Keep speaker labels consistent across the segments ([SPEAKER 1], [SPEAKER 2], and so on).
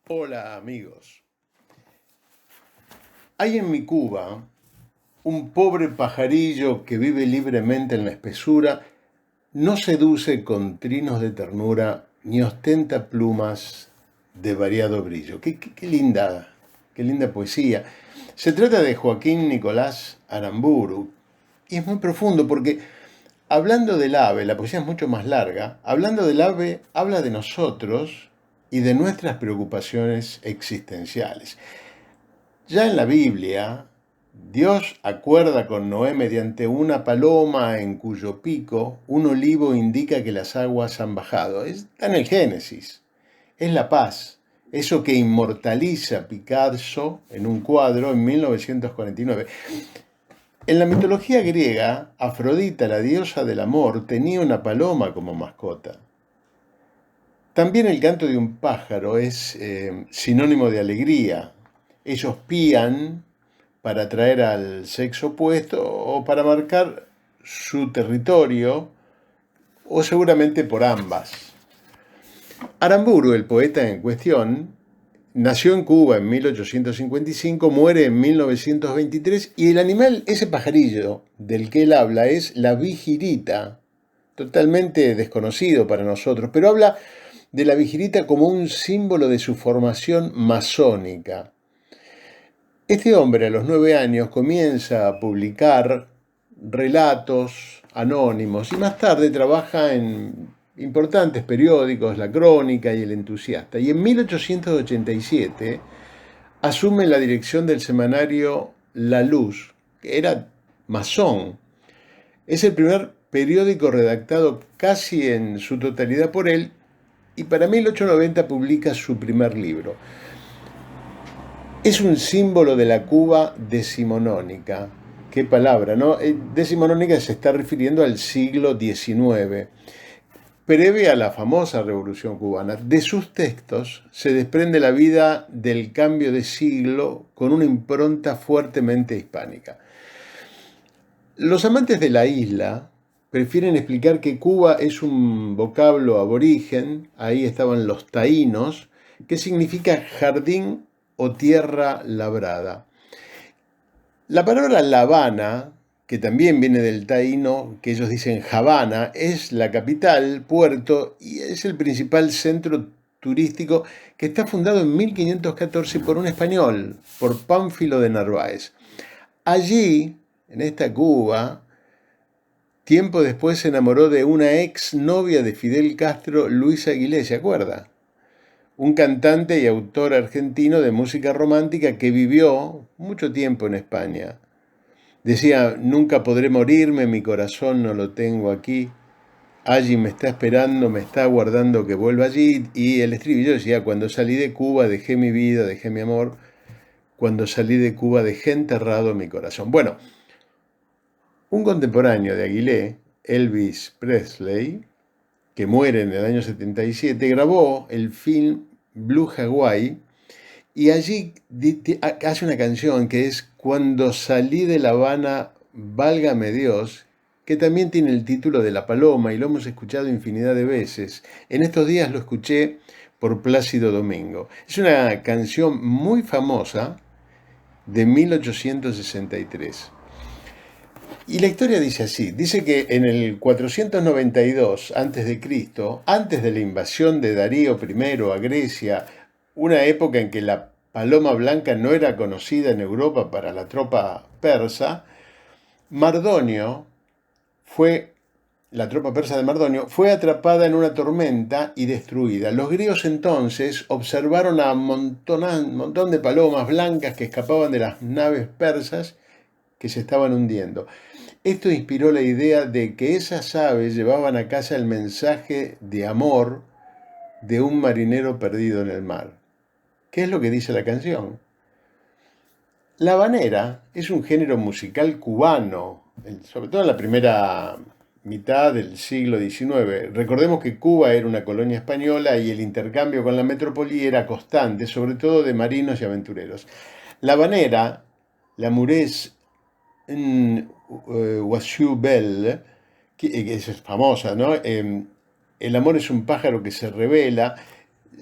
[SPEAKER 1] Hola amigos. Hay en mi Cuba un pobre pajarillo que vive libremente en la espesura, no seduce con trinos de ternura ni ostenta plumas de variado brillo. Qué linda poesía. Se trata de Joaquín Nicolás Aramburu y es muy profundo porque hablando del ave, la poesía es mucho más larga, hablando del ave habla de nosotros y de nuestras preocupaciones existenciales. Ya en la Biblia, Dios acuerda con Noé mediante una paloma en cuyo pico un olivo indica que las aguas han bajado. Está en el Génesis. Es la paz. Eso que inmortaliza Picasso en un cuadro en 1949. En la mitología griega, Afrodita, la diosa del amor, tenía una paloma como mascota. También el canto de un pájaro es sinónimo de alegría. Ellos pían para atraer al sexo opuesto o para marcar su territorio o seguramente por ambas. Aramburu, el poeta en cuestión, nació en Cuba en 1855, muere en 1923 y el animal, ese pajarillo del que él habla, es la vigirita, totalmente desconocido para nosotros, pero habla de la vigirita como un símbolo de su formación masónica. Este hombre a los 9 años comienza a publicar relatos anónimos y más tarde trabaja en importantes periódicos, La Crónica y El Entusiasta. Y en 1887 asume la dirección del semanario La Luz, que era masón. Es el primer periódico redactado casi en su totalidad por él y para 1890 publica su primer libro. Es un símbolo de la Cuba decimonónica. Qué palabra, ¿no? Decimonónica se está refiriendo al siglo XIX, previa a la famosa Revolución Cubana. De sus textos se desprende la vida del cambio de siglo con una impronta fuertemente hispánica. Los amantes de la isla prefieren explicar que Cuba es un vocablo aborigen, ahí estaban los taínos, que significa jardín o tierra labrada. La palabra La Habana, que también viene del taíno, que ellos dicen Habana, es la capital, puerto y es el principal centro turístico que está fundado en 1514 por un español, por Pánfilo de Narváez. Allí, en esta Cuba, tiempo después se enamoró de una ex novia de Fidel Castro, Luisa Aguilé, ¿se acuerda? Un cantante y autor argentino de música romántica que vivió mucho tiempo en España. Decía, nunca podré morirme, mi corazón no lo tengo aquí. Allí me está esperando, me está aguardando que vuelva allí. Y el estribillo decía, cuando salí de Cuba dejé mi vida, dejé mi amor. Cuando salí de Cuba dejé enterrado mi corazón. Bueno, un contemporáneo de Aguilé, Elvis Presley, que muere en el año 77, grabó el film Blue Hawaii y allí hace una canción que es Cuando salí de La Habana, válgame Dios, que también tiene el título de La Paloma y lo hemos escuchado infinidad de veces. En estos días lo escuché por Plácido Domingo. Es una canción muy famosa de 1863. Y la historia dice así, dice que en el 492 a.C., antes de la invasión de Darío I a Grecia, una época en que la paloma blanca no era conocida en Europa para la tropa persa, Mardonio la tropa persa de Mardonio fue atrapada en una tormenta y destruida. Los griegos entonces observaron a un montón de palomas blancas que escapaban de las naves persas que se estaban hundiendo. Esto inspiró la idea de que esas aves llevaban a casa el mensaje de amor de un marinero perdido en el mar. ¿Qué es lo que dice la canción? La habanera es un género musical cubano, sobre todo en la primera mitad del siglo XIX. Recordemos que Cuba era una colonia española y el intercambio con la metrópoli era constante, sobre todo de marinos y aventureros. La habanera, la murés Washu Bell, que es famosa, ¿no? El amor es un pájaro que se revela.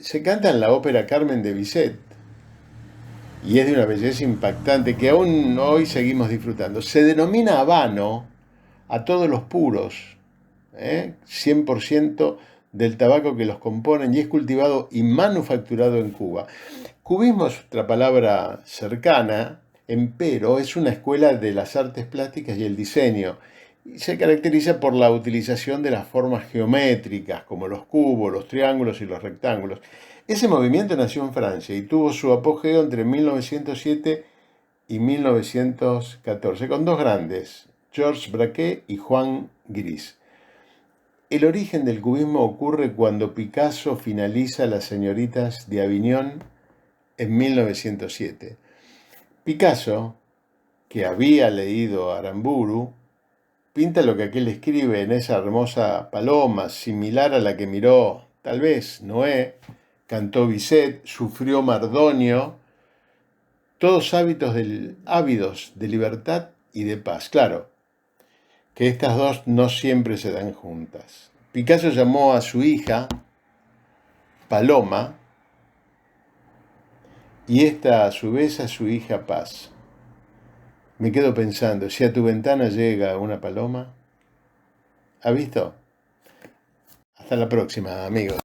[SPEAKER 1] se canta en la ópera Carmen de Bizet y es de una belleza impactante que aún hoy seguimos disfrutando. Se denomina habano a todos los puros, 100% del tabaco que los componen y es cultivado y manufacturado en Cuba. Cubismo es otra palabra cercana, empero es una escuela de las artes plásticas y el diseño. Y se caracteriza por la utilización de las formas geométricas, como los cubos, los triángulos y los rectángulos. Ese movimiento nació en Francia y tuvo su apogeo entre 1907 y 1914, con dos grandes, Georges Braque y Juan Gris. El origen del cubismo ocurre cuando Picasso finaliza Las señoritas de Aviñón en 1907. Picasso, que había leído Aramburu, pinta lo que aquel escribe en esa hermosa paloma, similar a la que miró, tal vez, Noé, cantó Bizet, sufrió Mardonio, todos ávidos de libertad y de paz. Claro, que estas dos no siempre se dan juntas. Picasso llamó a su hija Paloma y esta a su vez a su hija Paz. Me quedo pensando, si a tu ventana llega una paloma, ¿ha visto? Hasta la próxima, amigos.